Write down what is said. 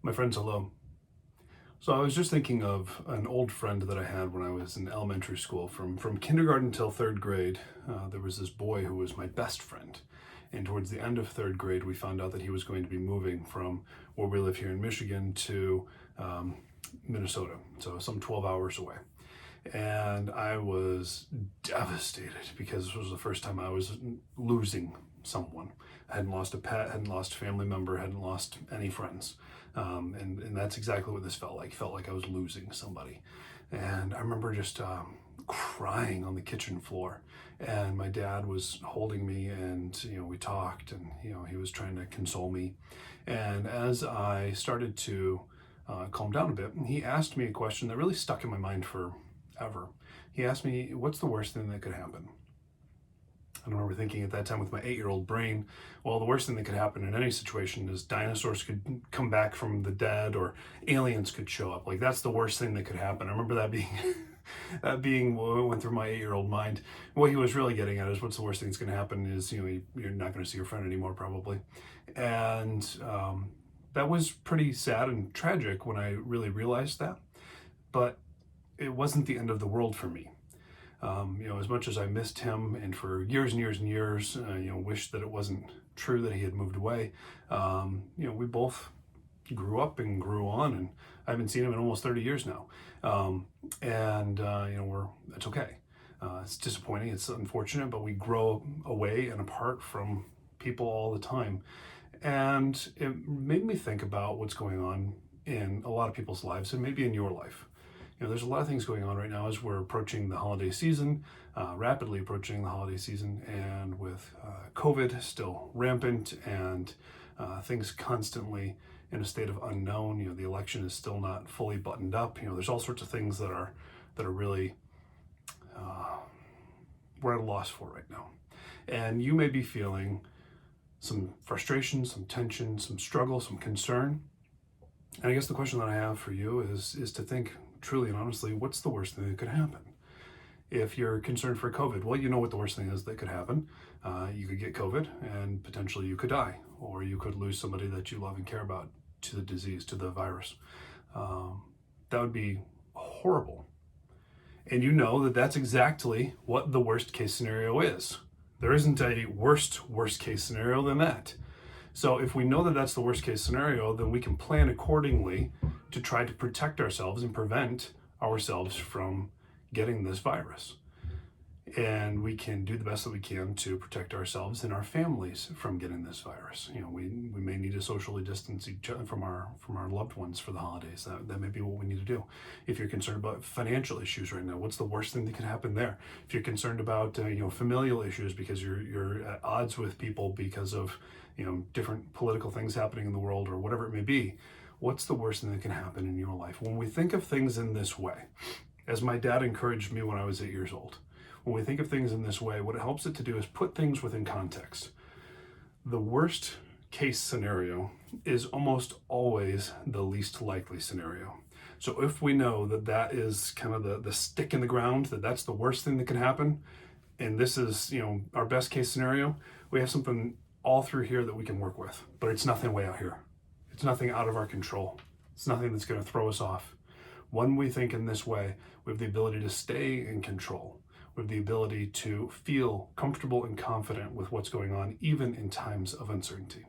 My friends, hello. So I was just thinking of an old friend that I had when I was in elementary school. From kindergarten till third grade, there was this boy who was my best friend. And towards the end of third grade, we found out that he was going to be moving from where we live here in Michigan to um, Minnesota, so some 12 hours away. And I was devastated because this was the first time I was losing someone. I hadn't lost a pet, hadn't lost a family member, hadn't lost any friends. And that's exactly what this felt like. Felt like I was losing somebody. And I remember just crying on the kitchen floor. And my dad was holding me, and we talked, and he was trying to console me. And as I started to calm down a bit, he asked me a question that really stuck in my mind forever. He asked me, "What's the worst thing that could happen?" I remember thinking at that time with my 8-year-old brain, well, the worst thing that could happen in any situation is dinosaurs could come back from the dead or aliens could show up. Like, that's the worst thing that could happen. I remember that being that being what went through my 8-year-old mind. What he was really getting at is, what's the worst thing that's going to happen is, you're not going to see your friend anymore, probably. And that was pretty sad and tragic when I really realized that. But it wasn't the end of the world for me. As much as I missed him, and for years and years and years, wished that it wasn't true that he had moved away. We both grew up and grew on, and I haven't seen him in almost 30 years now. That's okay. It's disappointing, it's unfortunate, but we grow away and apart from people all the time. And it made me think about what's going on in a lot of people's lives, and maybe in your life. There's a lot of things going on right now as we're approaching the holiday season, rapidly approaching the holiday season, and with COVID still rampant, and things constantly in a state of unknown. The election is still not fully buttoned up. There's all sorts of things that are really we're at a loss for right now. And you may be feeling some frustration, some tension, some struggle, some concern. And I guess the question that I have for you is to think truly and honestly, what's the worst thing that could happen? If you're concerned for COVID, well, you know what the worst thing is that could happen. You could get COVID and potentially you could die, or you could lose somebody that you love and care about to the disease, to the virus. That would be horrible. And you know that that's exactly what the worst case scenario is. There isn't a worst case scenario than that. So if we know that that's the worst case scenario, then we can plan accordingly to try to protect ourselves and prevent ourselves from getting this virus. And we can do the best that we can to protect ourselves and our families from getting this virus. We may need to socially distance each other from our loved ones for the holidays. That may be what we need to do. If you're concerned about financial issues right now, what's the worst thing that could happen there? If you're concerned about familial issues because you're at odds with people because of different political things happening in the world, or whatever it may be, what's the worst thing that can happen in your life? When we think of things in this way, as my dad encouraged me when I was 8 years old, when we think of things in this way, what it helps it to do is put things within context. The worst case scenario is almost always the least likely scenario. So if we know that that is kind of the stick in the ground, that that's the worst thing that can happen, and this is our best case scenario, we have something all through here that we can work with. But it's nothing way out here. It's nothing out of our control. It's nothing that's going to throw us off. When we think in this way, we have the ability to stay in control. We have the ability to feel comfortable and confident with what's going on, even in times of uncertainty.